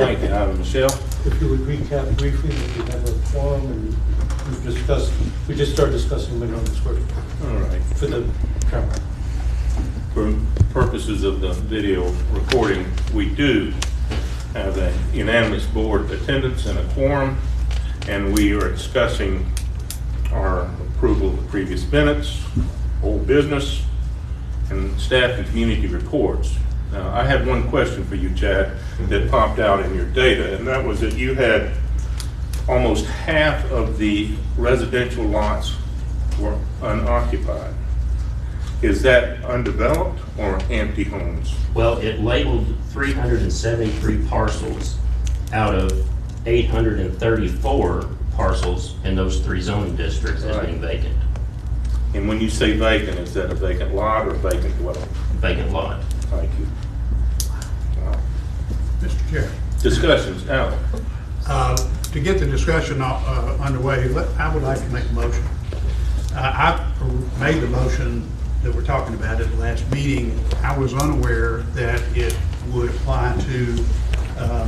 Thank you. Michelle? If you would recap briefly, that we have a forum and we just started discussing minimum square feet All right. for the camera. For purposes of the video recording, we do have a unanimous board attendance and a quorum, and we are discussing our approval of the previous minutes, old business, and staff and community reports. Now, I had one question for you, Chad, that popped out in your data, and that was that you had almost half of the residential lots were unoccupied. Is that undeveloped or empty homes? Well, it labeled 373 parcels out of 834 parcels in those 3 zoning districts as being vacant. And when you say vacant, is that a vacant lot or a vacant dwelling? Vacant lot. Thank you. Wow. Mr. Chair, Discussions, Alan. to get the discussion underway, I would like to make a motion. I made the motion that we're talking about at the last meeting. I was unaware that it would apply to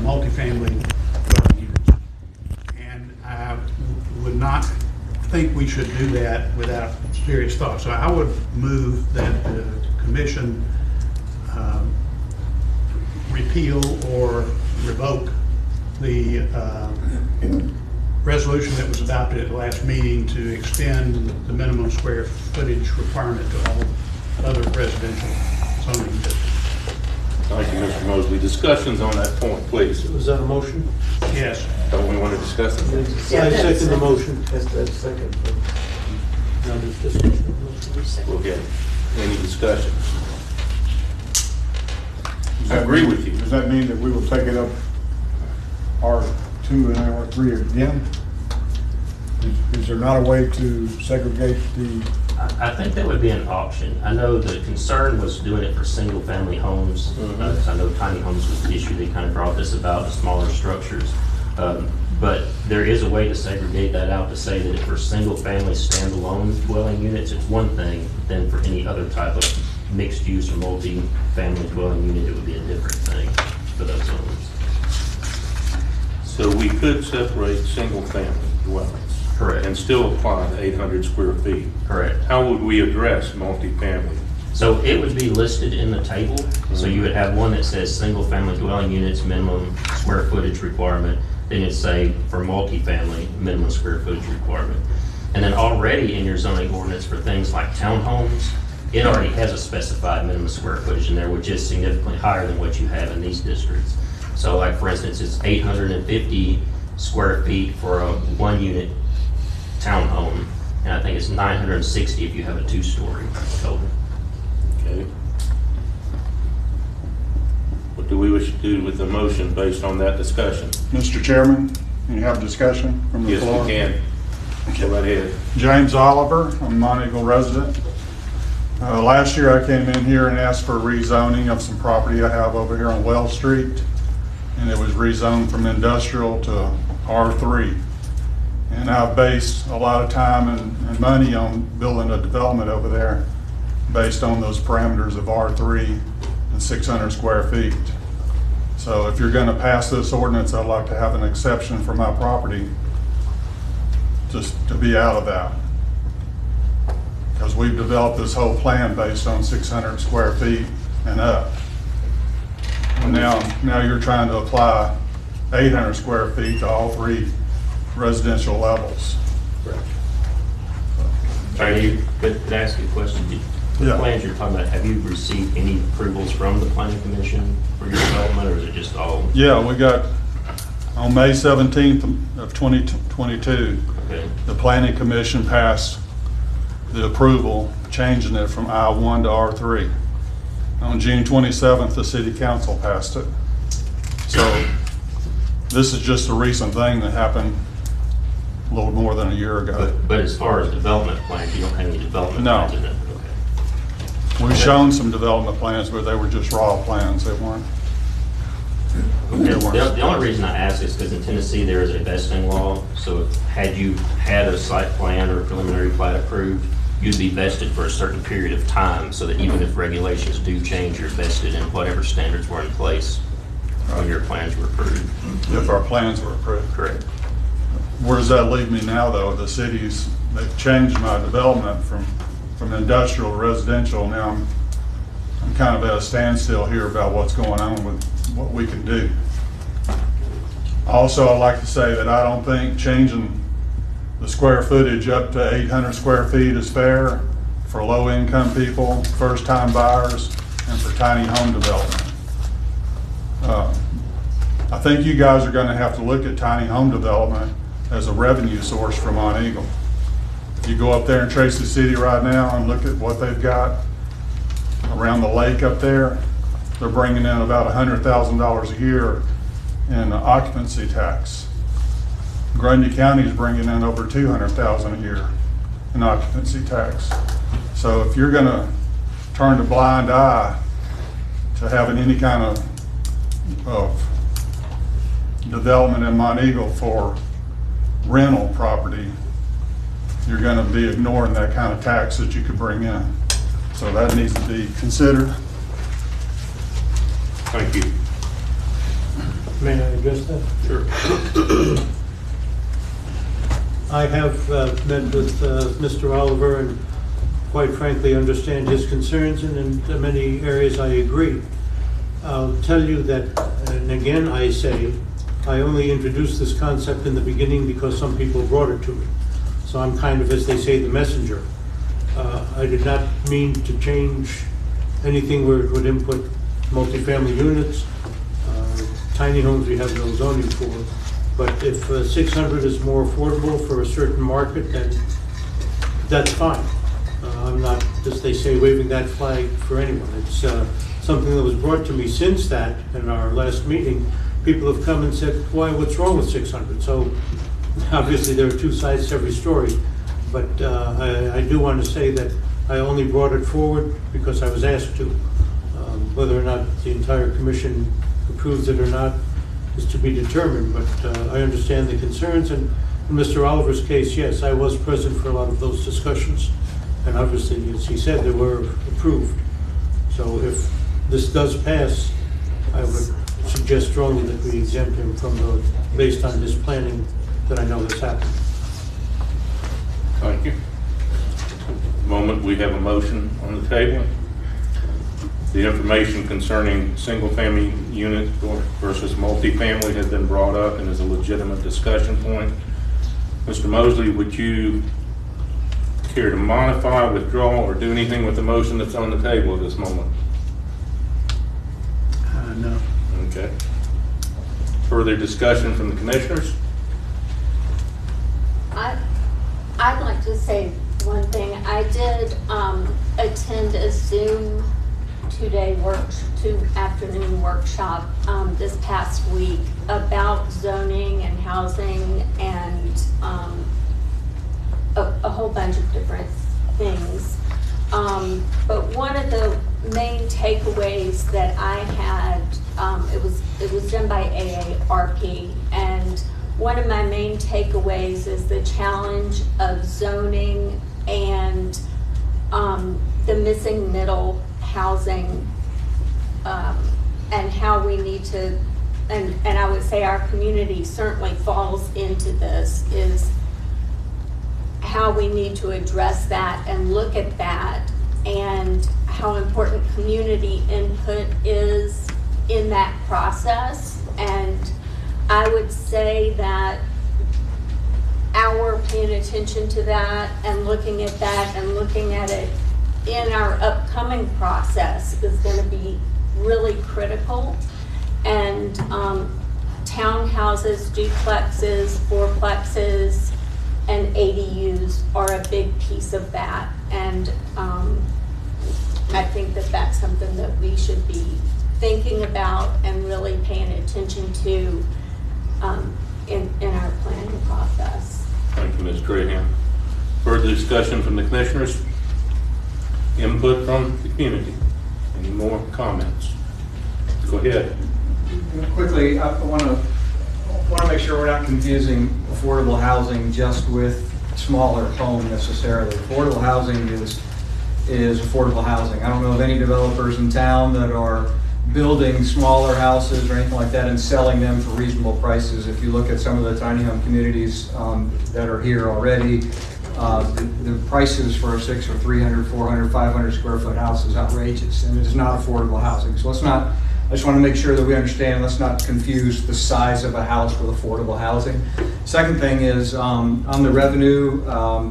multifamily dwelling units. And I would not think we should do that without serious thought. So I would move that the commission repeal or revoke the resolution that was adopted at the last meeting to extend the minimum square footage requirement to all other residential zoning districts. Thank you, Mr. Mosley. Discussions on that point, please. Was that a motion? Yes. Don't we want to discuss it? I second the motion. That's second. Now there's discussion. We'll get it. Any discussion? I agree with you. Does that mean that we will take it up R2 and R3 again? Is there not a way to segregate the? I think that would be an option. I know the concern was doing it for single-family homes. Because I know tiny homes was the issue. They kind of brought this about, the smaller structures. But there is a way to segregate that out to say that for single-family standalone dwelling units, it's one thing. Then for any other type of mixed-use or multi-family dwelling unit, it would be a different thing for those homes. So we could separate single-family dwellings. Correct. And still apply the 800 square feet. Correct. How would we address multifamily? So it would be listed in the table. So you would have one that says single-family dwelling units, minimum square footage requirement. Then it'd say for multifamily, minimum square footage requirement. And then already in your zoning ordinance for things like townhomes, it already has a specified minimum square footage in there, which is significantly higher than what you have in these districts. So like, for instance, it's 850 square feet for a 1-unit townhome, and I think it's 960 if you have a 2-story total. Okay. What do we wish to do with the motion based on that discussion? Mr. Chairman, can you have discussion from the Yes, floor? we can. Go right ahead. James Oliver, I'm a Mount Eagle resident. Last year I came in here and asked for rezoning of some property I have over here on Wells Street, and it was rezoned from industrial to R3. And I've based a lot of time and money on building a development over there based on those parameters of R3 and 600 square feet. So if you're going to pass this ordinance, I'd like to have an exception for my property just to be out of that. Because we've developed this whole plan based on 600 square feet and up. And now you're trying to apply 800 square feet to all 3 residential levels. Could I ask you a question? The Yeah. plans you're talking about, have you received any approvals from the planning commission for your development, or is it just all? Yeah, we got, on May 17th of 2022, Okay. the planning commission passed the approval, changing it from I1 to R3. On June 27th, the city council passed it. So this is just a recent thing that happened a little more than a year ago. But as far as development plans, you don't have any development No. plans in it? Okay. We've shown some development plans, but they were just raw plans. They weren't. The only reason I ask is because in Tennessee, there is a vesting law. So had you had a site plan or a preliminary plat approved, you'd be vested for a certain period of time, so that even if regulations do change, you're vested in whatever standards were in place when your plans were approved. if our plans were approved. Correct. Where does that leave me now, though? The cities, they've changed my development from industrial to residential. Now I'm kind of at a standstill here about what's going on with what we can do. Also, I'd like to say that I don't think changing the square footage up to 800 square feet is fair for low-income people, first-time buyers, and for tiny home development. I think you guys are going to have to look at tiny home development as a revenue source for Mont Eagle. If you go up there in Tracy City right now and look at what they've got around the lake up there, they're bringing in about $100,000 a year in occupancy tax. Grundy County is bringing in over $200,000 a year in occupancy tax. So if you're going to turn a blind eye to having any kind of development in Mont Eagle for rental property, you're going to be ignoring that kind of tax that you could bring in. So that needs to be considered. Thank you. May I address that? Sure. I have met with Mr. Oliver and quite frankly understand his concerns, and in many areas I agree. I'll tell you that, and again I say, I only introduced this concept in the beginning because some people brought it to me. So I'm kind of, as they say, the messenger. I did not mean to change anything where it would input multifamily units. Tiny homes we have no zoning for. But if 600 is more affordable for a certain market, then that's fine. I'm not, as they say, waving that flag for anyone. It's something that was brought to me since that, in our last meeting. People have come and said, why, what's wrong with 600? So obviously there are two sides to every story. But I do want to say that I only brought it forward because I was asked to. Whether or not the entire commission approves it or not is to be determined, but I understand the concerns, and in Mr. Oliver's case, yes, I was present for a lot of those discussions, and obviously, as he said, they were approved. So if this does pass, I would suggest strongly that we exempt him from the, based on his planning that I know has happened. Thank you. At the moment, we have a motion on the table. The information concerning single-family unit versus multifamily has been brought up and is a legitimate discussion point. Mr. Mosley, would you care to modify, withdraw, or do anything with the motion that's on the table at this moment? No. Okay. Further discussion from the commissioners? I'd like to say one thing. I did attend a Zoom two afternoon workshop this past week about zoning and housing and a whole bunch of different things. But one of the main takeaways that I had, it was done by AARP, and one of my main takeaways is the challenge of zoning and the missing middle housing, and how we need to, and I would say our community certainly falls into this, is how we need to address that and look at that, and how important community input is in that process. And I would say that our paying attention to that and looking at that and looking at it in our upcoming process is going to be really critical. And townhouses, duplexes, fourplexes, and ADUs are a big piece of that. And I think that that's something that we should be thinking about and really paying attention to in our planning process. Thank you, Ms. Trahan. Further discussion from the commissioners? Input from the community? Any more comments? Go ahead. Quickly, I want to make sure we're not confusing affordable housing just with smaller home necessarily. Affordable housing is affordable housing. I don't know of any developers in town that are building smaller houses or anything like that and selling them for reasonable prices. If you look at some of the tiny home communities that are here already, the prices for a 600 or 300, 400, 500 square foot house is outrageous, and it is not affordable housing. So I just want to make sure that we understand, let's not confuse the size of a house with affordable housing. Second thing is on the revenue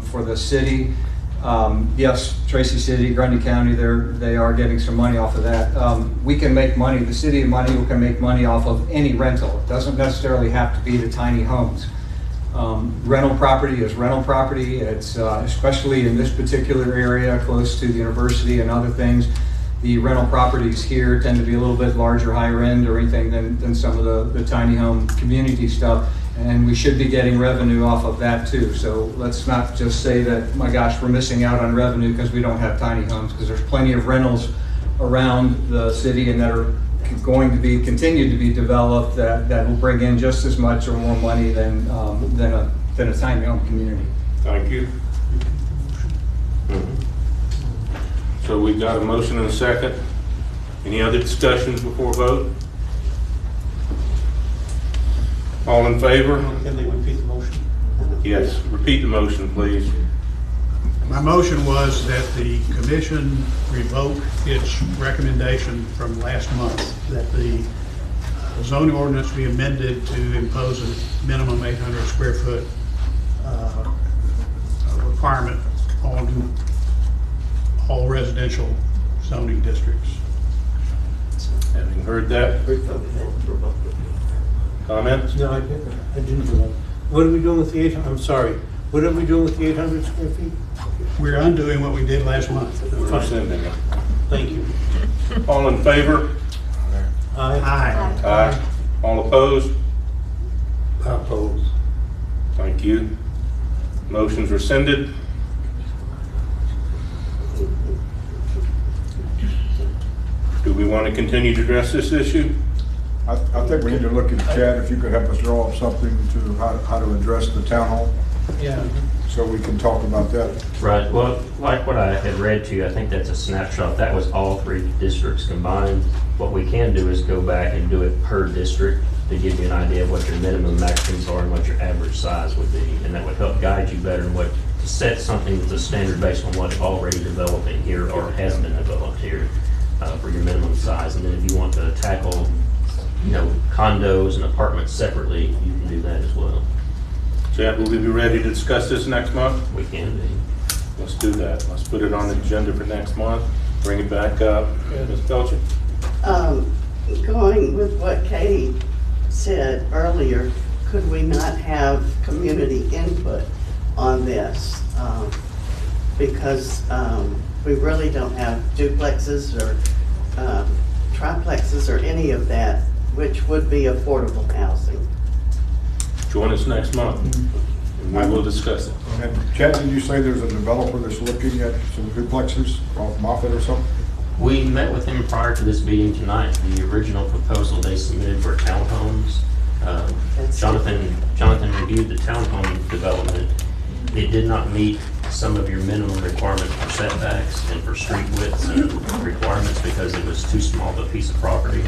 for the city. Yes, Tracy City, Grundy County, they are getting some money off of that. We can make money, the city of Monteagle can make money off of any rental. It doesn't necessarily have to be the tiny homes. Rental property is rental property. It's especially in this particular area, close to the university and other things. The rental properties here tend to be a little bit larger, higher end or anything than some of the tiny home community stuff. And we should be getting revenue off of that too. So let's not just say that, my gosh, we're missing out on revenue because we don't have tiny homes, because there's plenty of rentals around the city and that are going to be continued to be developed that will bring in just as much or more money than a tiny home community. Thank you. So we've got a motion and a second. Any other discussions before vote? All in favor? Can they repeat the motion? Yes, repeat the motion, please. My motion was that the commission revoke its recommendation from last month that the zoning ordinance be amended to impose a minimum 800 square foot requirement on all residential zoning districts. Having heard that, comments? No, I didn't do that. What are we doing with the 800, I'm sorry, what are we doing with the 800 square feet? We're undoing what we did last month. We're rescinding it. Thank you. All in favor? Aye. Aye. All opposed? Opposed. Thank you. Motion's rescinded. Do we want to continue to address this issue? I think we need to look at, Chad, if you could help us draw up something to how to address the town hall, Yeah. so we can talk about that. Right, well, like what I had read to you, I think that's a snapshot. That was all three districts combined. What we can do is go back and do it per district to give you an idea of what your minimum maximums are and what your average size would be. And that would help guide you better in what, to set something that's a standard based on what's already developing here or has been developed here for your minimum size. And then if you want to tackle, condos and apartments separately, you can do that as well. Chad, will we be ready to discuss this next month? We can be. Let's do that. Let's put it on the agenda for next month. Bring it back up. Ms. Belcher? Going with what Katie said earlier, could we not have community input on this? Because we really don't have duplexes or triplexes or any of that, which would be affordable housing. Join us next month, and we will discuss it. And Chad, did you say there's a developer that's looking at some duplexes off Moffett or something? We met with him prior to this meeting tonight. The original proposal they submitted for townhomes. Jonathan reviewed the townhome development. It did not meet some of your minimum requirements for setbacks and for street widths and requirements because it was too small of a piece of property.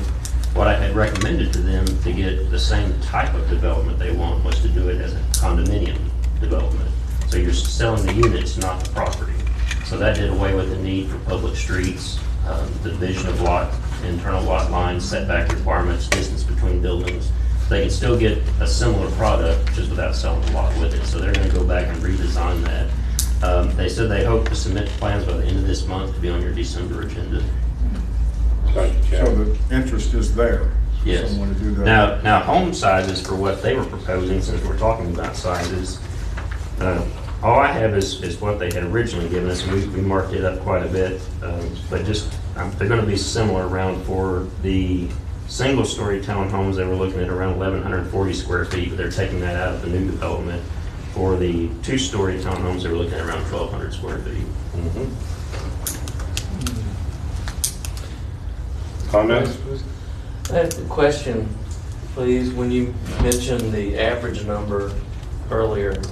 What I had recommended to them to get the same type of development they want was to do it as a condominium development. So you're selling the units, not the property. So that did away with the need for public streets, the division of internal lot lines, setback requirements, distance between buildings. They can still get a similar product just without selling a lot with it. So they're going to go back and redesign that. They said they hope to submit plans by the end of this month to be on your December agenda. Thank you, Chad. So the interest is there. for Yes. someone to do that. Now home sizes for what they were proposing, since we're talking about sizes, all I have is what they had originally given us, and we marked it up quite a bit, but just, they're gonna be similar around for the single-story townhomes, they were looking at around 1,140 square feet, but they're taking that out of the new development. For the two-story townhomes, they were looking at around 1,200 square feet. Comments? I have a question, please. When you mentioned the average number earlier,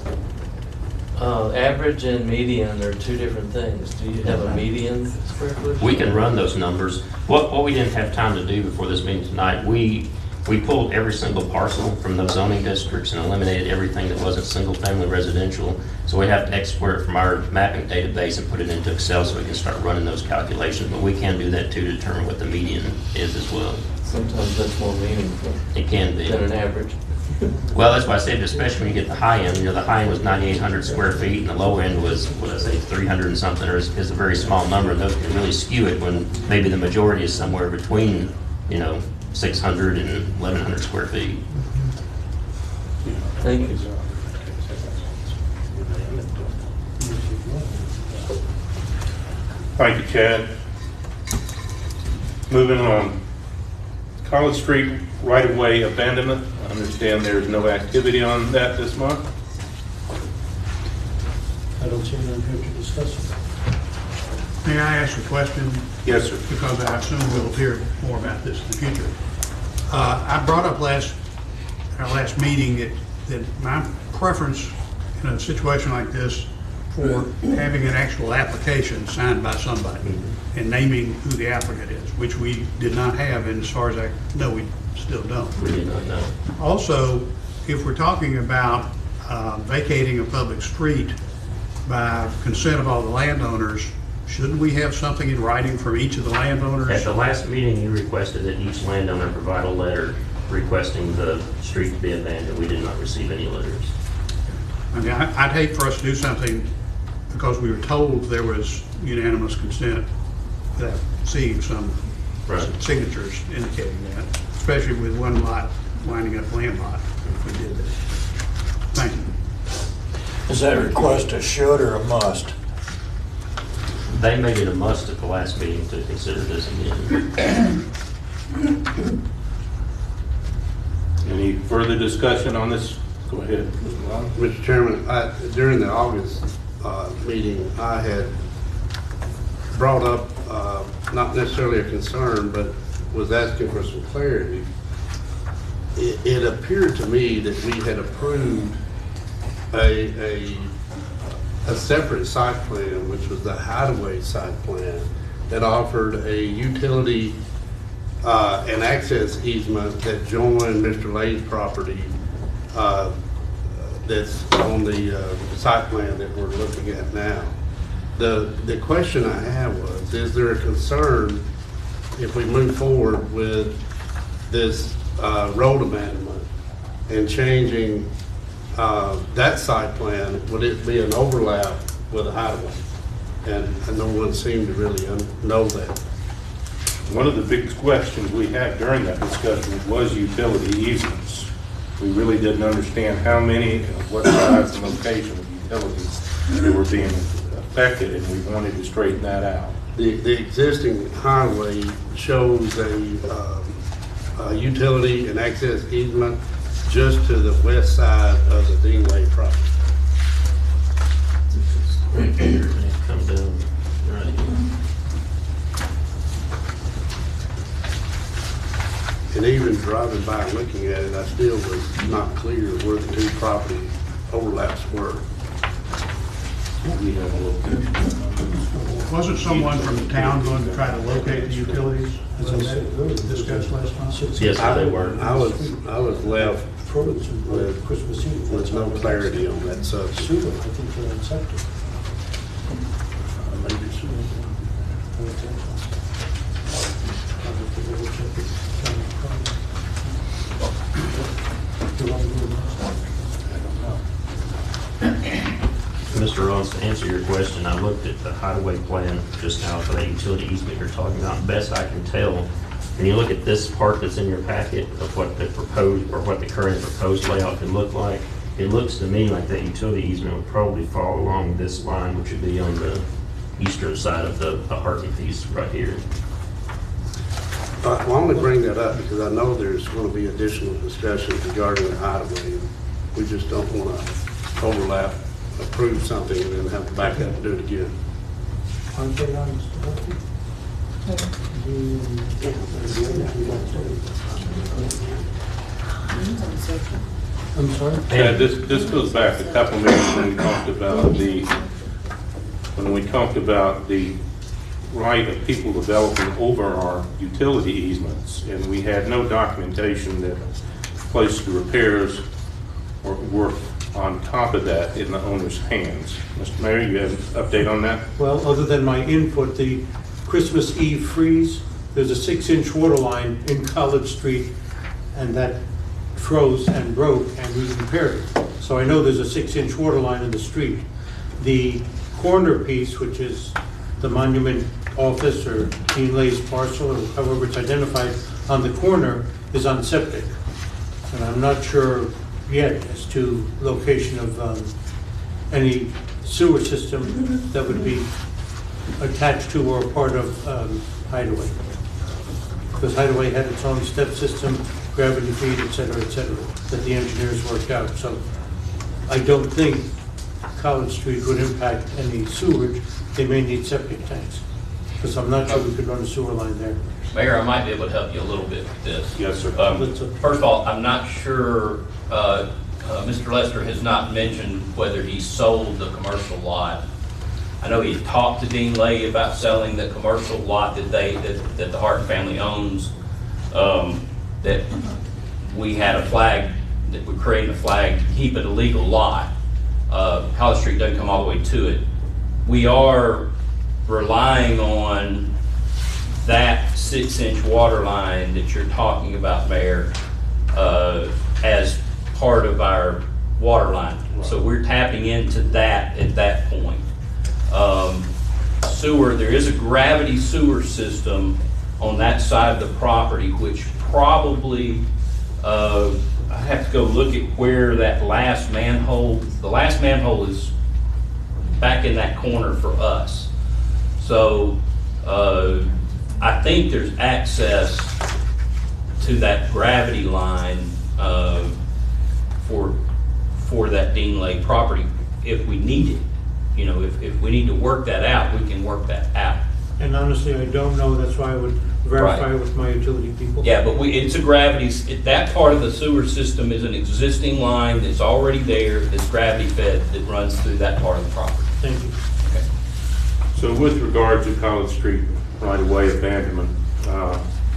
Average and median are two different things. Do you have a median square footage? We can run those numbers. What we didn't have time to do before this meeting tonight, we pulled every single parcel from those zoning districts and eliminated everything that wasn't single-family residential. So we have to export it from our mapping database and put it into Excel so we can start running those calculations. But we can do that too to determine what the median is as well. Sometimes that's more meaningful It can be. than an average. Well, that's why I said, especially when you get the high end, the high end was 9,800 square feet, and the low end was, what did I say, 300 and something, or is a very small number, and those can really skew it when maybe the majority is somewhere between, 600 and 1,100 square feet. Thank you. Thank you, Chad. Moving on. College Street right-of-way abandonment. I understand there's no activity on that this month. I don't see anyone here to discuss it. May I ask a question? Yes, sir. Because I assume we'll hear more about this in the future. I brought up our last meeting that my preference in a situation like this for having an actual application signed by somebody and naming who the applicant is, which we did not have, and as far as I know, we still don't. We did not know. Also, if we're talking about vacating a public street by consent of all the landowners, shouldn't we have something in writing from each of the landowners? At the last meeting, you requested that each landowner provide a letter requesting the street to be abandoned. We did not receive any letters. I mean, I'd hate for us to do something because we were told there was unanimous consent without seeing some Right. signatures indicating that, especially with one lot winding up landlocked if we did that. Thank you. Is that request a should or a must? They made it a must at the last meeting to consider this again. Any further discussion on this? Go ahead, Mr. Long. Mr. Chairman, during the August meeting, I had brought up, not necessarily a concern, but was asking for some clarity. It appeared to me that we had approved a separate site plan, which was the Hideaway site plan, that offered a utility and access easement that joined Mr. Lay's property that's on the site plan that we're looking at now. The question I have was, is there a concern if we move forward with this road abandonment and changing that site plan, would it be an overlap with a highway? And no one seemed to really know that. One of the big questions we had during that discussion was utility easements. We really didn't understand how many, what size and location of utilities that were being affected, and we wanted to straighten that out. The existing highway shows a utility and access easement just to the west side of the Dean Lake property. Come down right here. And even driving by and looking at it, I still was not clear where the two property overlaps were. We have a location. Wasn't someone from the town going to try to locate the utilities, as I discussed last time? Yes, they were. I was left with Christmas Eve. no clarity on that subject. Sewer, I think they're in septic. Mr. Ross, to answer your question, I looked at the highway plan just now for that utility easement you're talking about. Best I can tell, when you look at this part that's in your packet of what the proposed, or what the current proposed layout could look like, it looks to me like that utility easement would probably fall along this line, which would be on the eastern side of the Harton piece right here. Well, I want to bring that up because I know there's going to be additional discussions regarding the highway. We just don't want to overlap, approve something and then have to back up and do it again. Aren't they on? I'm sorry? This goes back a couple minutes when we talked about the right of people developing over our utility easements, and we had no documentation that placed the repairs were on top of that in the owner's hands. Mr. Mayor, you have an update on that? Well, other than my input, the Christmas Eve freeze, there's a 6-inch water line in College Street, and that froze and broke, and we repaired it. So I know there's a 6-inch water line in the street. The corner piece, which is the monument office or Dean Lay's parcel, or however it's identified, on the corner is on septic. And I'm not sure yet as to location of any sewer system that would be attached to or part of Hideaway. Because Hideaway had its own step system, gravity feed, et cetera, that the engineers worked out. So I don't think College Street would impact any sewage. They may need septic tanks, because I'm not sure we could run a sewer line there. Mayor, I might be able to help you a little bit with this. Yes, sir. First of all, I'm not sure, Mr. Lester has not mentioned whether he sold the commercial lot. I know he talked to Dean Lay about selling the commercial lot that the Hart family owns, that we had a flag, that we're creating a flag to keep it a legal lot. College Street doesn't come all the way to it. We are relying on that 6-inch water line that you're talking about, Mayor, as part of our water line. So we're tapping into that at that point. Sewer, there is a gravity sewer system on that side of the property, which probably, I have to go look at where that last manhole, the last manhole is back in that corner for us. So I think there's access to that gravity line for that Dean Lake property if we need it. You know, if we need to work that out, we can work that out. And honestly, I don't know. That's why I would verify Right. with my utility people. Yeah, but it's a gravity, that part of the sewer system is an existing line that's already there, that's gravity fed, that runs through that part of the property. Thank you. Okay. So with regard to College Street right-of-way abandonment,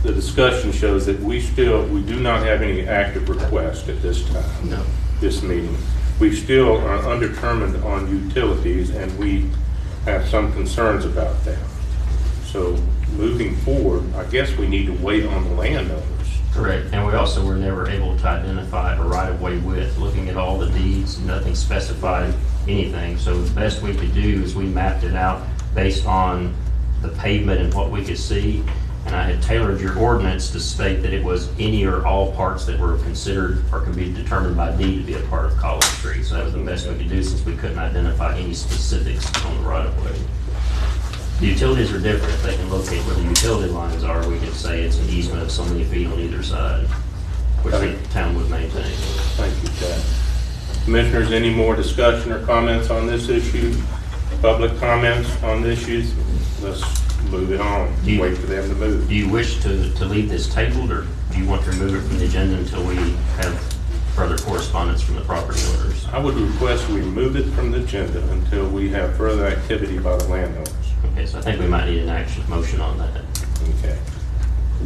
the discussion shows that we do not have any active request at this time. No. This meeting. We still are undetermined on utilities, and we have some concerns about that. So moving forward, I guess we need to wait on the landowners. Correct, and we also were never able to identify a right-of-way width. Looking at all the deeds, nothing specified anything. So the best we could do is we mapped it out based on the pavement and what we could see. And I had tailored your ordinance to state that it was any or all parts that were considered or could be determined by deed to be a part of College Street. So that was the best we could do, since we couldn't identify any specifics on the right-of-way. The utilities are different. If they can locate where the utility lines are, we could say it's an easement of so many feet on either side, which the town would maintain. Thank you, Chad. Commissioners, any more discussion or comments on this issue? Public comments on the issues? Let's move it on. Wait for them to move. Do you wish to leave this tabled, or do you want to remove it from the agenda until we have further correspondence from the property owners? I would request we remove it from the agenda until we have further activity by the landowners. Okay, so I think we might need an action motion on that. Okay.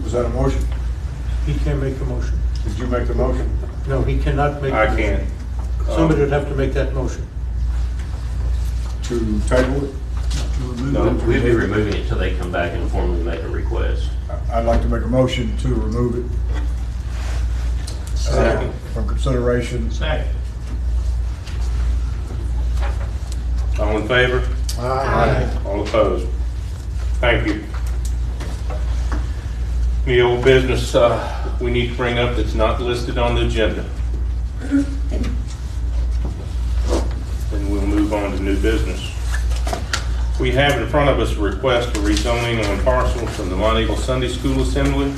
Was that a motion? He can't make a motion. Did you make the motion? No, he cannot make. I the motion. can't. Somebody would have to make that motion. To table it? No, We'll be removing it until they come back and formally make a request. I'd like to make a motion to remove it. Second. From consideration. Second. All in favor? Aye. All opposed? Thank you. Any old business we need to bring up that's not listed on the agenda? Then we'll move on to new business. We have in front of us a request for rezoning on parcels from the Mount Eagle Sunday School Assembly.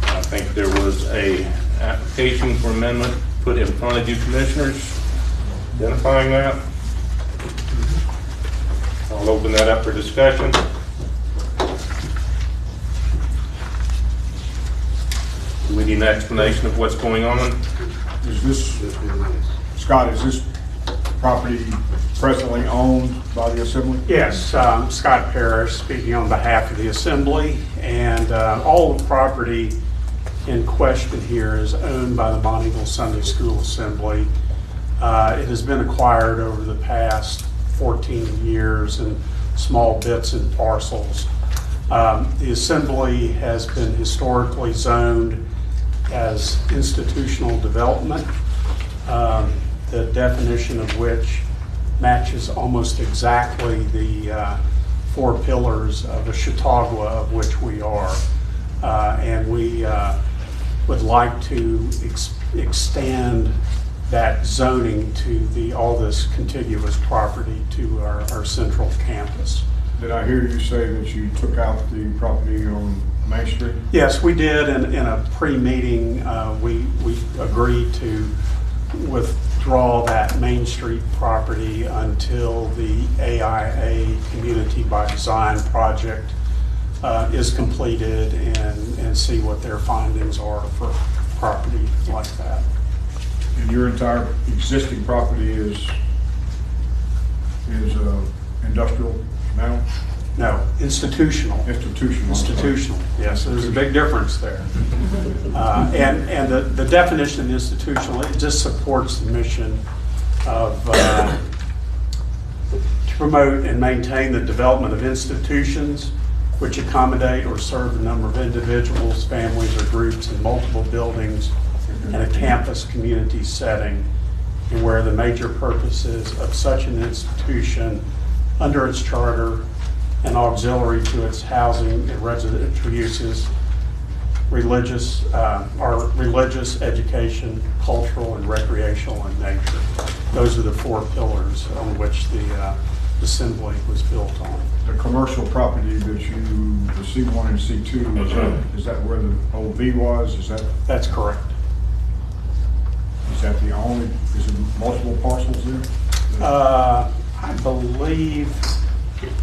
I think there was a application for amendment put in front of you, commissioners, identifying that. I'll open that up for discussion. Do we need an explanation of what's going on? Is this, Just be nice. Scott, is this property presently owned by the Assembly? Yes, Scott Parrish, speaking on behalf of the Assembly, and all the property in question here is owned by the Monteagle Sunday School Assembly. It has been acquired over the past 14 years in small bits and parcels. The Assembly has been historically zoned as institutional development, the definition of which matches almost exactly the 4 pillars of a Chautauqua, of which we are. And we would like to extend that zoning to all this contiguous property to our central campus. Did I hear you say that you took out the property on Main Street? Yes, we did. In a pre-meeting, we agreed to withdraw that Main Street property until the AIA Community by Design project is completed and see what their findings are for property like that. And your entire existing property is industrial now? No, institutional. Institutional. Institutional, yes, there's a big difference there. And the definition of institutional, it just supports the mission of to promote and maintain the development of institutions which accommodate or serve a number of individuals, families, or groups in multiple buildings in a campus community setting, and where the major purposes of such an institution under its charter and auxiliary to its housing and residential uses, religious, education, cultural, and recreational in nature. Those are the 4 pillars on which the Assembly was built on. The commercial property that the C1 and C2, is that where the old V was? That's correct. Is that the only, is it multiple parcels there? I believe,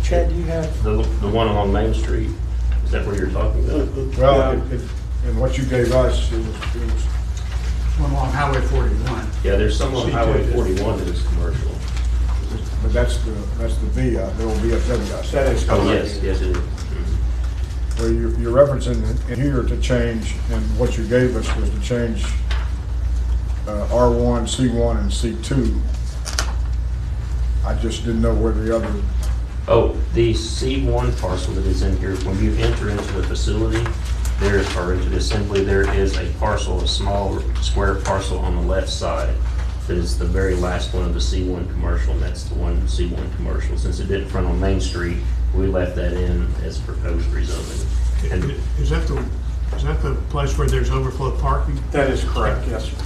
Chad, do you have? The one along Main Street, is that where you're talking about? Well, and what you gave us, it was One along Highway 41. Yeah, there's some on Highway 41 that is commercial. but that's the V, the old VFW. That is Oh, correct. yes, it is. Well, you're referencing in here to change, and what you gave us was to change R1, C1, and C2. I just didn't know where the other, Oh, the C1 parcel that is in here, when you enter into the facility, or into the assembly, there is a parcel, a small square parcel on the left side. That is the very last one of the C1 commercial, and that's the one C1 commercial. Since it didn't front on Main Street, we left that in as proposed rezoning. And Is that the place where there's overflow parking? That is correct, yes, sir.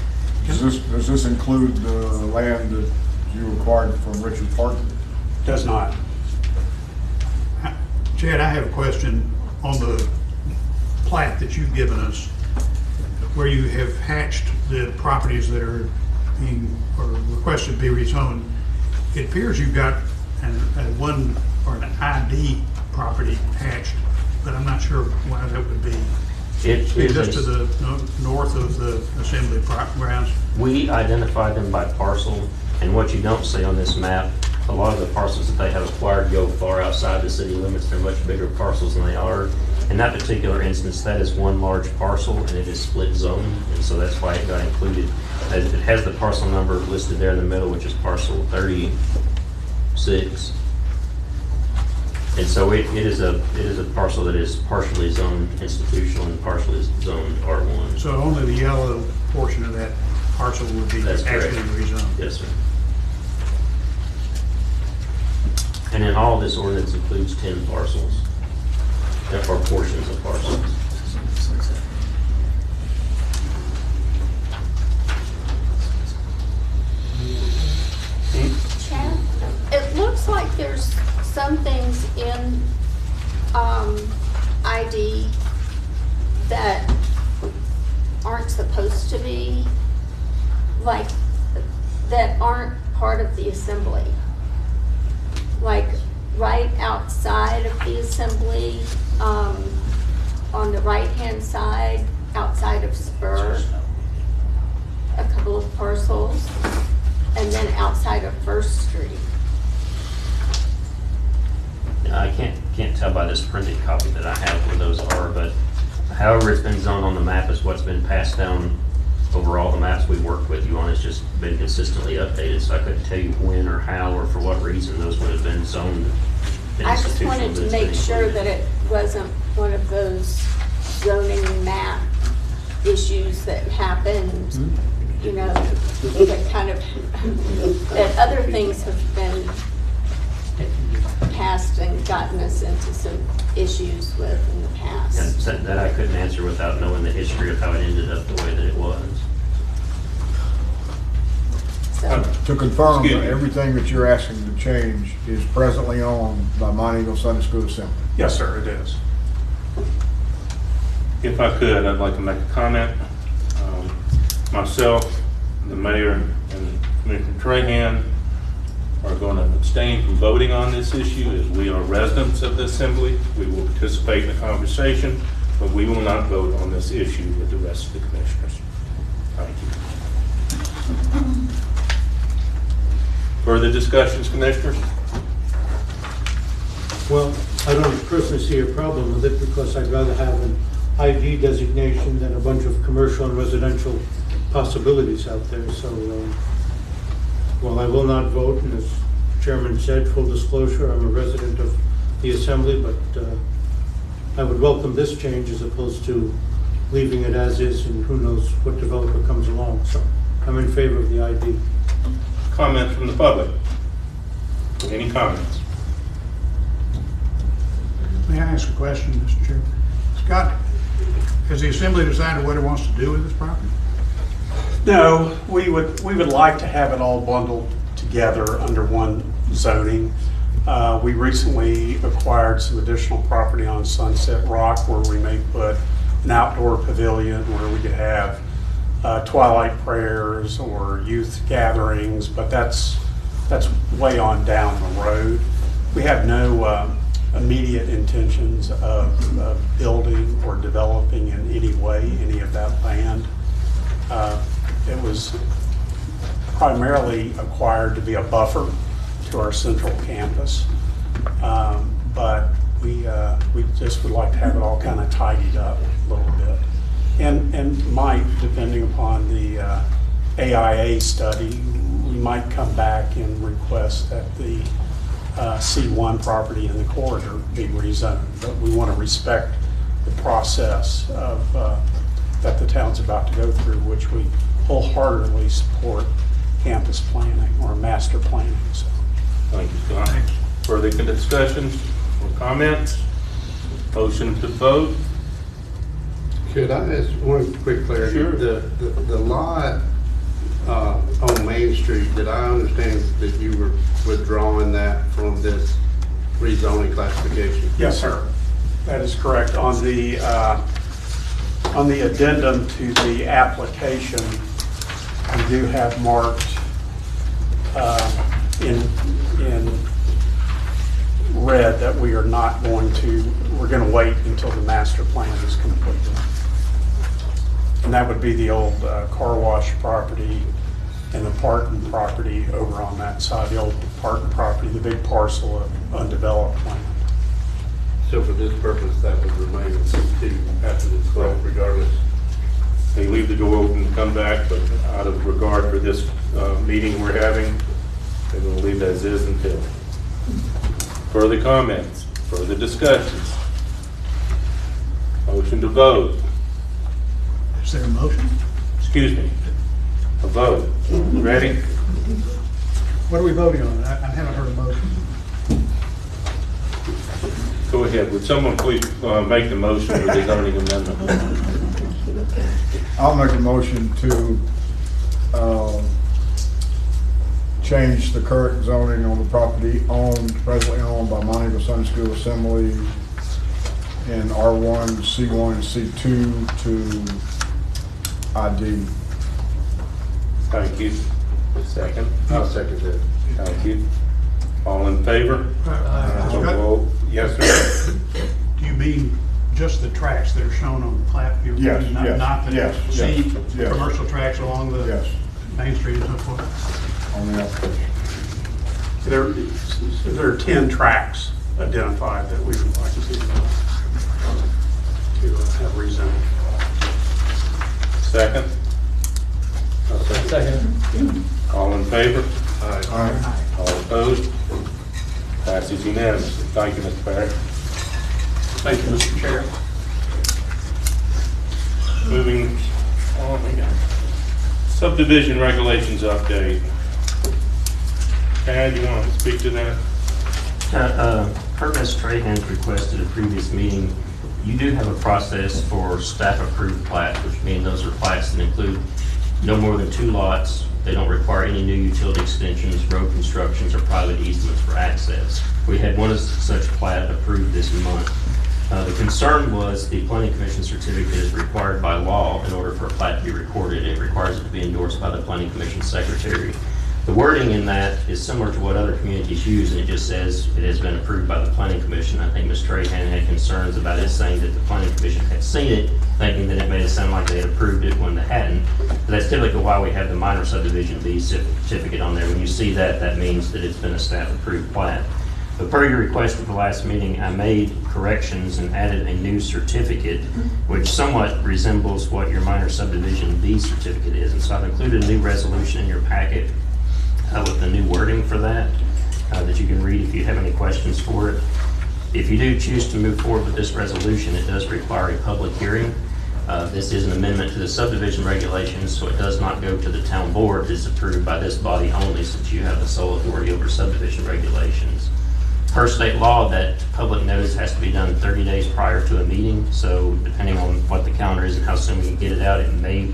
does this include the land that you acquired from Richard Park? Does not. Chad, I have a question on the plat that you've given us, where you have hatched the properties that are being, or requested to be rezoned. It appears you've got an ID property hatched, but I'm not sure why that would be. it Is this to is, the north of the assembly grounds? we identified them by parcel, and what you don't see on this map, a lot of the parcels that they have acquired go far outside the city limits. They're much bigger parcels than they are. In that particular instance, that is one large parcel, and it is split zone, and so that's why it got included. It has the parcel number listed there in the middle, which is parcel 36. And so it is a parcel that is partially zoned institutional and partially zoned R1. So only the yellow portion of that parcel would be That's correct. actually rezoned? Yes, sir. And in all, this ordinance includes 10 parcels, or portions of parcels. Chad, it looks like there's some things in ID that aren't supposed to be, like, that aren't part of the assembly. Like, right outside of the assembly, on the right-hand side, outside of Spur, a couple of outside of First Street. I can't tell by this printed copy that I have where those are, but however it's been zoned on the map is what's been passed down over all the maps we worked with you on. It's just been consistently updated, so I couldn't tell you when or how or for what reason those would have been zoned. I just wanted to make sure that it wasn't one of those zoning map issues that happened, you know, that kind of, that other things have been passed and gotten us into some issues with in the past. And that I couldn't answer without knowing the history of how it ended up the way that it was. So, To confirm, Excuse me. everything that you're asking to change is presently owned by Mount Eagle Sunday School Assembly. Yes, sir, it is. If I could, I'd like to make a comment. Myself, the mayor, and Commissioner Trahan are going to abstain from voting on this issue as we are residents of the assembly. We will participate in the conversation, but we will not vote on this issue with the rest of the commissioners. Thank you. Further discussions, commissioners? Well, I don't personally see a problem with it because I'd rather have an ID designation than a bunch of commercial and residential possibilities out there. So, well, I will not vote, and as Chairman said, full disclosure, I'm a resident of the Assembly, but I would welcome this change as opposed to leaving it as is, and who knows what developer comes along. So I'm in favor of the ID. Comments from the public? Any comments? May I ask a question, Mr. Chairman? Scott, has the Assembly decided what it wants to do with this property? No, we would like to have it all bundled together under one zoning. We recently acquired some additional property on Sunset Rock where we may put an outdoor pavilion where we could have twilight prayers or youth gatherings, but that's way on down the road. We have no immediate intentions of building or developing in any way any of that land. It was primarily acquired to be a buffer to our central campus, but we just would like to have it all kind of tidied up a little bit. And might, depending upon the AIA study, we might come back and request that the C1 property in the corridor be rezoned. But we want to respect the process of that the town's about to go through, which we wholeheartedly support campus planning or master planning. So. Thank you, Scott. Further discussions or comments? Motion to vote? Could I ask one quick clarity? Sure. The lot on Main Street, did I understand that you were withdrawing that from this rezoning classification? Yes, sir. That is correct. On the addendum to the application, we do have marked in red that we are not going to, we're going to wait until the master plan is completed. And that would be the old car wash property and the Parton property over on that side, the old Parton property, the big parcel of undeveloped land. So for this purpose, that would remain in C2 after this vote regardless? They leave the door open to come back, but out of regard for this meeting we're having, they're going to leave it as is until. Further comments? Further discussions? Motion to vote. Is there a motion? Excuse me. A vote. Ready? What are we voting on? I haven't heard a motion. Go ahead. Would someone please make the motion for the zoning amendment? I'll make a motion to change the current zoning on the property presently owned by Mount Eagle Sunday School Assembly in R1, C1, and C2 to ID. Thank you. Second. I'll second that. Thank you. All in favor? So Scott, vote. Yes, sir. do you mean just the tracks that are shown on the plat? Yes, yes, Not the yes, yes, yes. commercial tracks along the? Yes. Main Street and so forth. on the application. There are 10 tracks identified that we would like to have rezoned. Second? Second. All in favor? Aye. All opposed? Passes unanimously. Thank you, Mr. Barrett. Thank you, Mr. Chair. Moving on, we got subdivision regulations update. Tad, you want to speak to that? Ms. Trahan requested a previous meeting. You do have a process for staff-approved plats, which means those are plats that include no more than 2 lots. They don't require any new utility extensions, road constructions, or private easements for access. We had one such plat approved this month. The concern was the planning commission certificate is required by law in order for a plat to be recorded. It requires it to be endorsed by the planning commission secretary. The wording in that is similar to what other communities use, and it just says it has been approved by the planning commission. I think Ms. Trahan had concerns about it saying that the planning commission had seen it, thinking that it made it sound like they had approved it when they hadn't. But that's typically why we have the minor subdivision B certificate on there. When you see that, that means that it's been a staff-approved plat. But per your request at the last meeting, I made corrections and added a new certificate, which somewhat resembles what your minor subdivision B certificate is. And so I've included a new resolution in your packet with the new wording for that you can read if you have any questions for it. If you do choose to move forward with this resolution, it does require a public hearing. This is an amendment to the subdivision regulations, so it does not go to the town board. It is approved by this body only, since you have the sole authority over subdivision regulations. Per state law, that public notice has to be done 30 days prior to a meeting, so depending on what the calendar is and how soon we can get it out, it may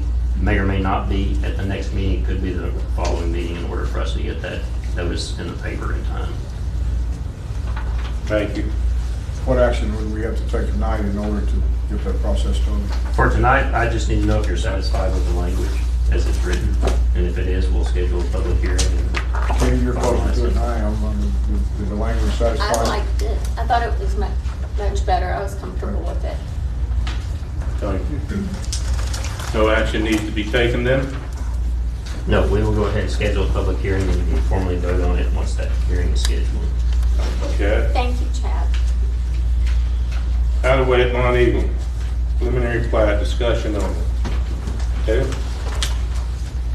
or may not be at the next meeting. It could be the following meeting in order for us to get that notice in the paper in time. Thank you. What action would we have to take tonight in order to get that process done? For tonight, I just need to know if you're satisfied with the language as it's written, and if it is, we'll schedule a public hearing. Ken, you're closer to it than I am. Did the language satisfy? I liked it. I thought it was much better. I was comfortable with it. Thank you. No action needs to be taken then? No, we will go ahead and schedule a public hearing, and you can formally vote on it once that hearing is scheduled. Okay. Thank you, Chad. Hideaway at Mount Eagle, preliminary plat, discussion on it. Okay?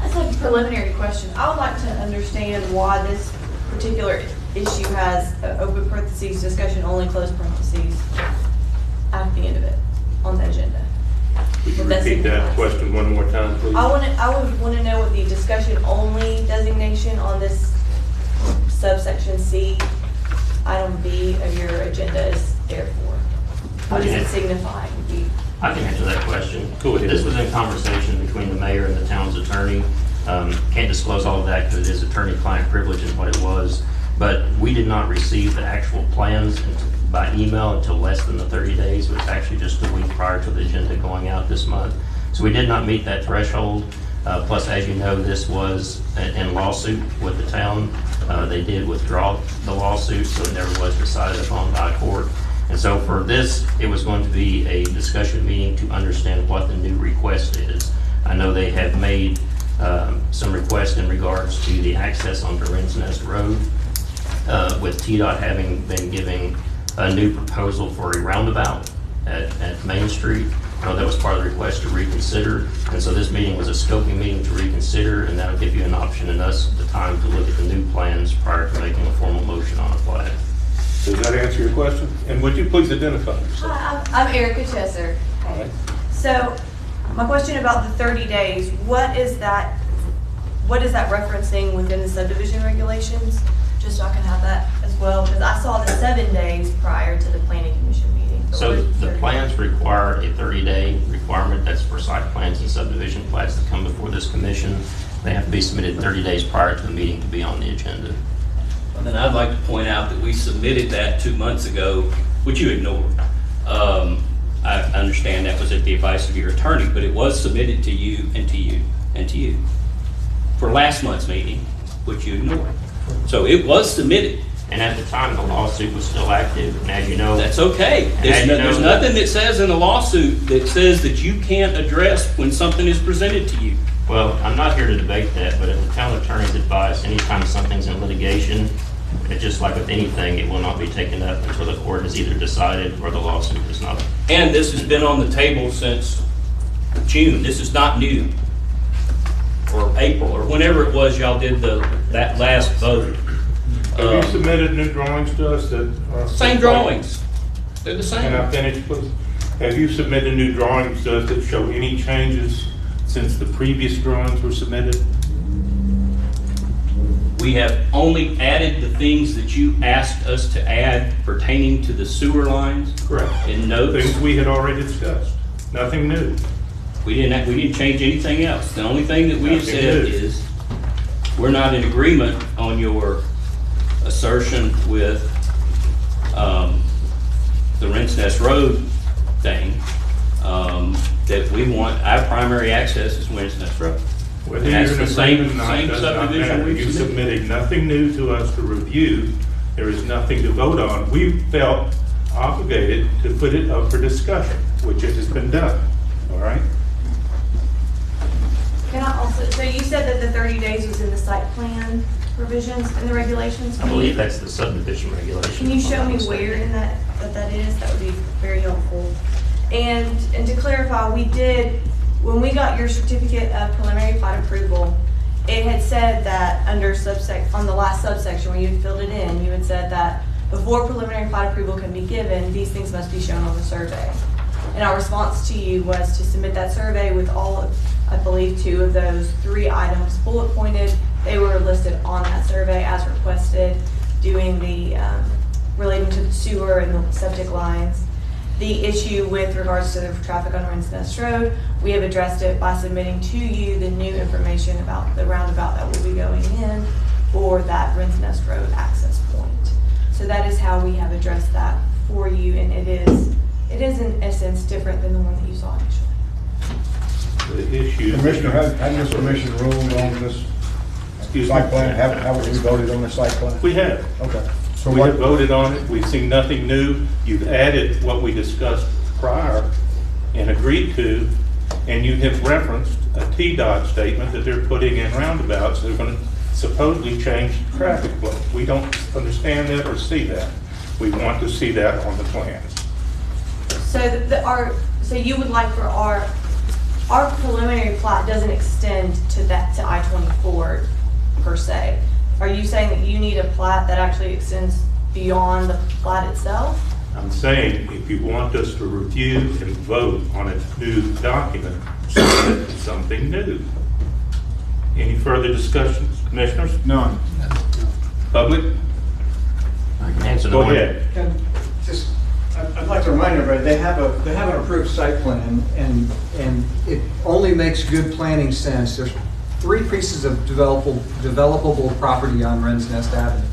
That's a preliminary question. I would like to understand why this particular issue has open parentheses, discussion only, close parentheses at the end of it on the agenda. Would you repeat that question one more time, please? I would want to know what the discussion only designation on this subsection C, item B of your agenda is there for. What does it signify? I can answer that question. Go ahead. This was in conversation between the mayor and the town's attorney. Can't disclose all of that because it is attorney-client privilege and what it was. But we did not receive the actual plans by email until less than the 30 days. It was actually just a week prior to the agenda going out this month. So we did not meet that threshold. Plus, as you know, this was in lawsuit with the town. They did withdraw the lawsuit, so it never was decided upon by court. And so for this, it was going to be a discussion meeting to understand what the new request is. I know they have made some requests in regards to the access on Duran's Nest Road, with TDOT having been giving a new proposal for a roundabout at Main Street. I know that was part of the request to reconsider, and so this meeting was a scoping meeting to reconsider, and that'll give you an option and us the time to look at the new plans prior to making a formal motion on a plat. Does that answer your question? And would you please identify yourself? Hi, I'm Erica Chesser. All right. So, my question about the 30 days, what is that referencing within the subdivision regulations? Just so I can have that as well, because I saw the 7 days prior to the planning commission meeting. So the plans require a 30-day requirement. That's for site plans and subdivision plats that come before this commission. They have to be submitted 30 days prior to the meeting to be on the agenda. And then I'd like to point out that we submitted that 2 months ago, which you ignored. I understand that was at the advice of your attorney, but it was submitted to you and to you and to you for last month's meeting, which you ignored. So it was submitted. And at the time, the lawsuit was still active, and as you know... That's okay. There's nothing that says in the lawsuit that says that you can't address when something is presented to you. Well, I'm not here to debate that, but in the town attorney's advice, anytime something's in litigation, it's just like with anything, it will not be taken up until the court has either decided or the lawsuit is not. And this has been on the table since June. This is not new. Or April, or whenever it was y'all did that last vote. Have you submitted new drawings to us that are? Same drawings. They're the Can I same. finish, please? Have you submitted new drawings to us that show any changes since the previous drawings were submitted? We have only added the things that you asked us to add pertaining to the sewer lines. Correct. In notes. Things we had already discussed. Nothing new. We didn't change anything else. The only thing that we have Nothing said new. is, we're not in agreement on your assertion with the Rents Nest Road thing, that we want, our primary access is Rents Nest Road. Whether And you're that's in the same agreement or not does not subdivision matter. we You submitted. submitted nothing new to us to review. There is nothing to vote on. We felt obligated to put it up for discussion, which it has been done. All right? Can I also, so you said that the 30 days was in the site plan provisions and the regulations? I believe that's the subdivision regulation. Can you show me where in that is? That would be very helpful. And to clarify, we did, when we got your certificate of preliminary plat approval, it had said that under on the last subsection where you had filled it in, you had said that before preliminary plat approval can be given, these things must be shown on the survey. And our response to you was to submit that survey with all of, I believe, 2 of those 3 items bullet pointed. They were listed on that survey as requested, doing the, relating to the sewer and the septic lines. The issue with regards to the traffic on Rents Nest Road, we have addressed it by submitting to you the new information about the roundabout that will be going in for that Rents Nest Road access point. So that is how we have addressed that for you, and it is in essence different than the one that you saw initially. The issue. Commissioner, had this commission ruled on this site plan? Haven't we voted on the site plan? We have. Okay. So We what, have voted on it. We've seen nothing new. You've added what we discussed prior and agreed to, and you have referenced a TDOT statement that they're putting in roundabouts. They're going to supposedly change traffic flow. We don't understand that or see that. We want to see that on the plans. So so you would like for our preliminary plat doesn't extend to I-24 per se. Are you saying that you need a plat that actually extends beyond the plat itself? I'm saying if you want us to review and vote on a new document, submit something new. Any further discussions, commissioners? none. Public? I can answer the Go one. ahead. I'd like to remind everybody, they have an approved site plan, and it only makes good planning sense. There's 3 pieces of developable property on Rents Nest Avenue.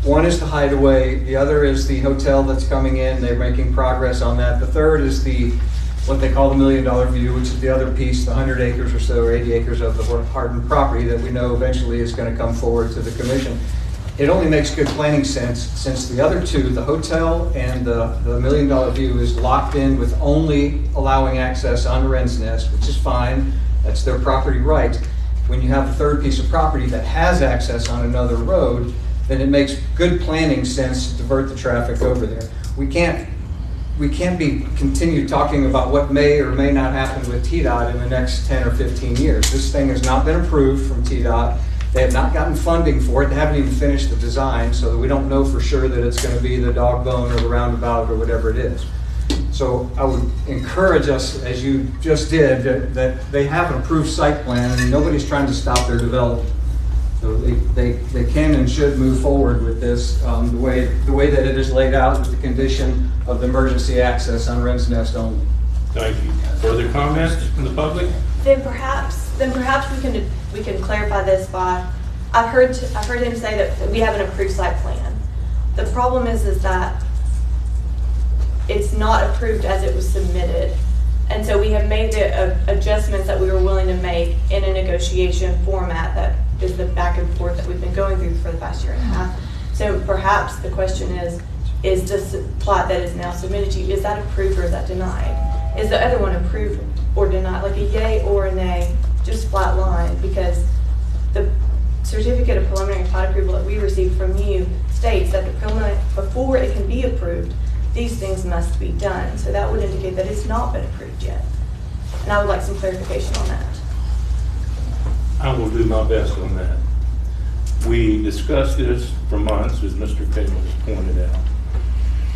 One is the hideaway, the other is the hotel that's coming in, they're making progress on that. The third is what they call the $1 million view, which is the other piece, the 100 acres or so, or 80 acres of the hardened property that we know eventually is going to come forward to the commission. It only makes good planning sense since the other 2, the hotel and the $1 million view, is locked in with only allowing access on Rents Nest, which is fine, that's their property right. When you have a third piece of property that has access on another road, then it makes good planning sense to divert the traffic over there. We can't continue talking about what may or may not happen with TDOT in the next 10 or 15 years. This thing has not been approved from TDOT. They have not gotten funding for it. They haven't even finished the design, so we don't know for sure that it's going to be the dog bone or the roundabout or whatever it is. So I would encourage us, as you just did, that they have an approved site plan and nobody's trying to stop their development. So they can and should move forward with this the way that it is laid out with the condition of the emergency access on Rents Nest only. Thank you. Further comments from the public? Then perhaps we can clarify this by, I've heard him say that we have an approved site plan. The problem is that it's not approved as it was submitted. And so we have made the adjustments that we were willing to make in a negotiation format that is the back and forth that we've been going through for the past year and a half. So perhaps the question is this plat that is now submitted to you, is that approved or is that denied? Is the other one approved or denied, like a yay or a nay just flat line, because the certificate of preliminary plat approval that we received from you states that the preliminary, before it can be approved, these things must be done. So that would indicate that it's not been approved yet. And I would like some clarification on that. I will do my best on that. We discussed this for months, as Mr. Pickles pointed out.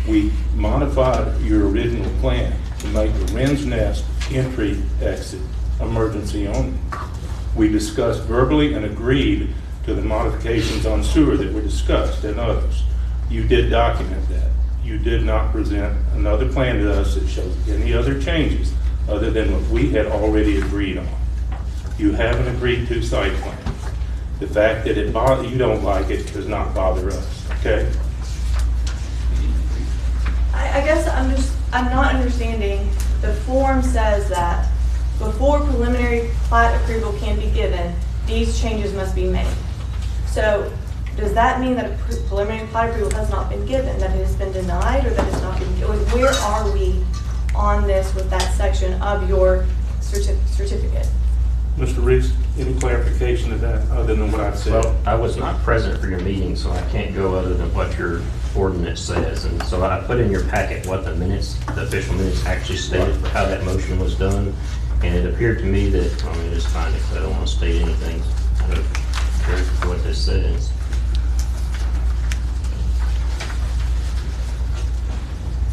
We modified your original plan to make the Wren's Nest entry exit emergency only. We discussed verbally and agreed to the modifications on sewer that were discussed and others. You did document that. You did not present another plan to us that shows any other changes other than what we had already agreed on. You have an agreed to site plan. The fact that you don't like it does not bother us, okay? I guess I'm not understanding. The form says that before preliminary plat approval can be given, these changes must be made. So does that mean that a preliminary plat approval has not been given, that it has been denied, or that it's not been given? Where are we on this with that section of your certificate? Mr. Reeves, any clarification of that other than what I've said? Well, I was not present for your meeting, so I can't go other than what your ordinance says. And so I put in your packet what the minutes, the official minutes actually stated for how that motion was done. And it appeared to me that, let me just find it because I don't want to state anything out of what this says.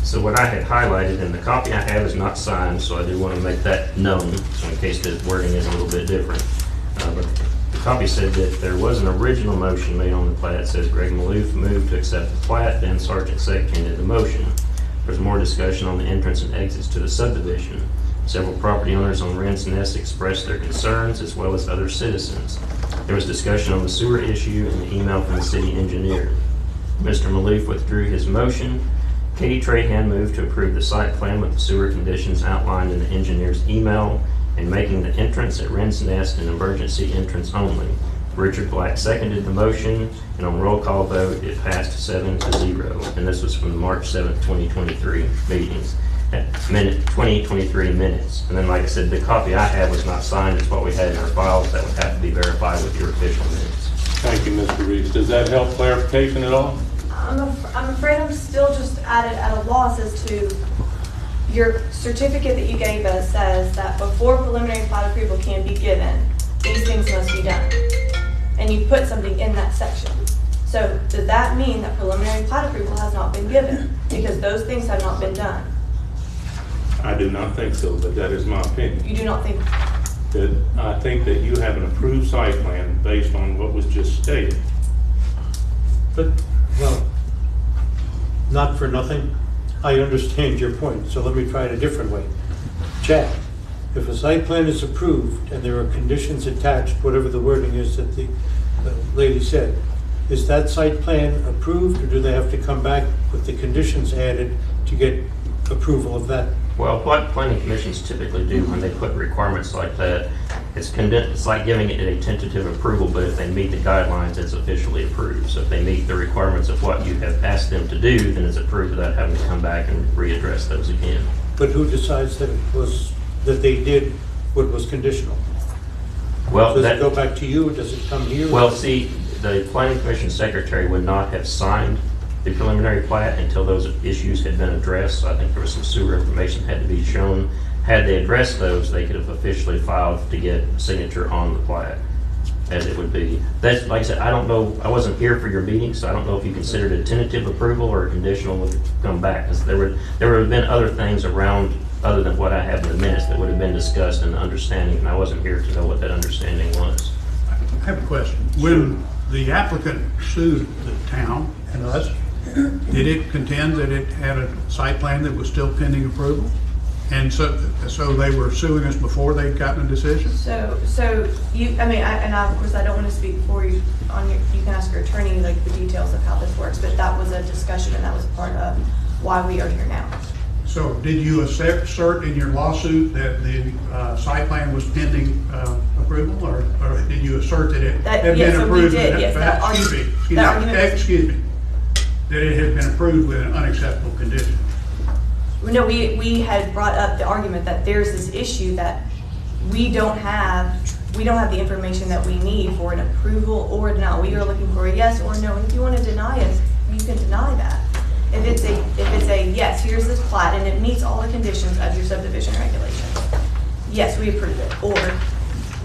So what I had highlighted, and the copy I have is not signed, so I do want to make that known, so in case the wording is a little bit different. But the copy said that there was an original motion made on the plat. It says Greg Maloof moved to accept the plat, then Sergeant seconded the motion. There's more discussion on the entrance and exits to the subdivision. Several property owners on Wren's Nest expressed their concerns, as well as other citizens. There was discussion on the sewer issue and the email from the city engineer. Mr. Maloof withdrew his motion. Katie Trahan moved to approve the site plan with the sewer conditions outlined in the engineer's email and making the entrance at Wren's Nest an emergency entrance only. Richard Black seconded the motion, and on roll call vote, it passed 7-0. And this was from the March 7th, 2023 meetings, 2023 minutes. And then, like I said, the copy I had was not signed. It's what we had in our files. That would have to be verified with your official minutes. Thank you, Mr. Reeves. Does that help clarification at all? I'm afraid I'm still just at a loss as to your certificate that you gave us says that before preliminary plat approval can be given, these things must be done. And you put something in that section. So does that mean that preliminary plat approval has not been given because those things have not been done? I do not think so, but that is my opinion. You do not think? I think that you have an approved site plan based on what was just stated. But, well, not for nothing. I understand your point, so let me try it a different way. Chad, if a site plan is approved and there are conditions attached, whatever the wording is that the lady said, is that site plan approved, or do they have to come back with the conditions added to get approval of that? Well, what planning commissions typically do when they put requirements like that, it's like giving it a tentative approval, but if they meet the guidelines, it's officially approved. So if they meet the requirements of what you have asked them to do, then it's approved without having to come back and readdress those again. But who decides that that they did what was conditional? Well, does it go back to you, or does it come here? Well, see, the planning commission secretary would not have signed the preliminary plat until those issues had been addressed. So I think there was some sewer information had to be shown. Had they addressed those, they could have officially filed to get a signature on the plat, as it would be. That's, like I said, I don't know, I wasn't here for your meeting, so I don't know if you considered a tentative approval or a conditional would come back. Because there would have been other things around other than what I have in the minutes that would have been discussed in the understanding, and I wasn't here to know what that understanding was. I have a question. When the applicant sued the town and us, did it contend that it had a site plan that was still pending approval? And so they were suing us before they'd gotten a decision? So you, of course, I don't want to speak for you on your, you can ask your attorney like the details of how this works, but that was a discussion and that was part of why we are here now. So did you assert in your lawsuit that the site plan was pending approval, or did you assert that it had been approved? Yes, Excuse me. That it had been approved with an unacceptable condition? No, we had brought up the argument that there's this issue that we don't have the information that we need for an approval or denial. We are looking for a yes or no, and if you want to deny us, you can deny that. If it's a yes, here's this plat, and it meets all the conditions of your subdivision regulations, yes, we approve it. Or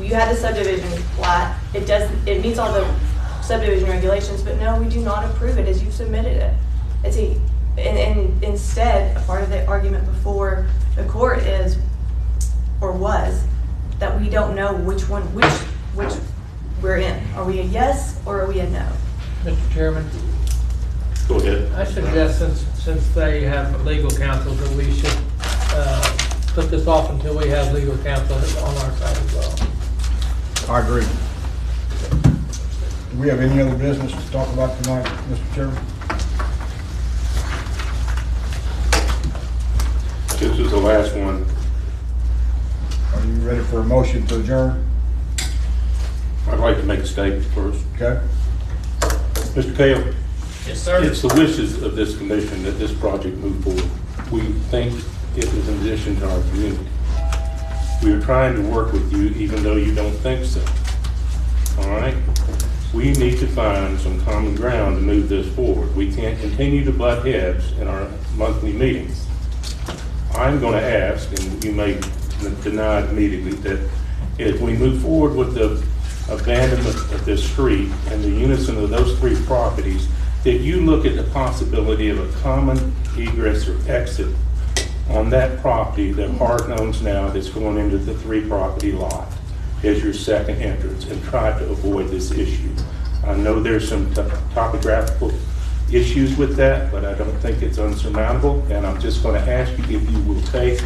you had the subdivision plat, it meets all the subdivision regulations, but no, we do not approve it as you've submitted it. And instead, a part of the argument before the court is, or was, that we don't know which we're in. Are we a yes or are we a no? Mr. Chairman, Go ahead. I suggest since they have legal counsel that we should put this off until we have legal counsel on our side as well. I agree. Do we have any other business to talk about tonight, Mr. Chairman? This is the last one. Are you ready for a motion to adjourn? I'd like to make a statement first. Okay. Mr. Kale? Yes, sir. It's the wishes of this commission that this project move forward. We think it is an addition to our community. We are trying to work with you even though you don't think so. All right? We need to find some common ground to move this forward. We can't continue to butt heads in our monthly meetings. I'm going to ask, and you may deny it immediately, that if we move forward with the abandonment of this street and the unison of those three properties, that you look at the possibility of a common egress or exit on that property that Hart owns now that's going into the three property lot as your second entrance, and try to avoid this issue. I know there's some topographical issues with that, but I don't think it's unsurmountable, and I'm just going to ask you if you will take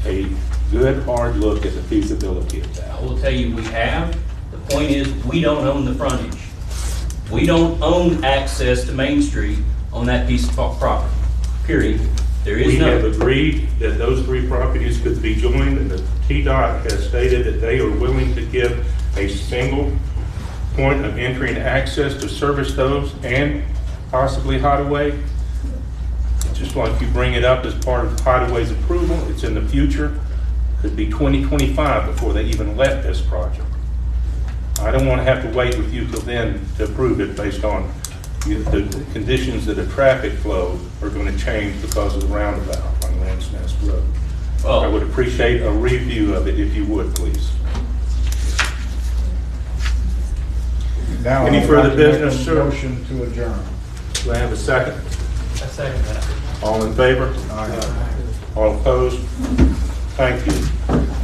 a good hard look at the feasibility of that. I will tell you, we have. The point is, we don't own the frontage. We don't own access to Main Street on that piece of property, period. There is We no. have agreed that those three properties could be joined, and the TDOT has stated that they are willing to give a single point of entry and access to service those and possibly Hideaway. Just like you bring it up as part of Hideaway's approval, it's in the future. Could be 2025 before they even let this project. I don't want to have to wait with you till then to approve it based on the conditions that the traffic flow are going to change because of the roundabout on Lance Nest Road. I would appreciate a review of it if you would, please. Now, Any I'd further like to make a business, sir? Motion to adjourn. Do I have a second? I second that. All in favor? Aye. All opposed? Thank you.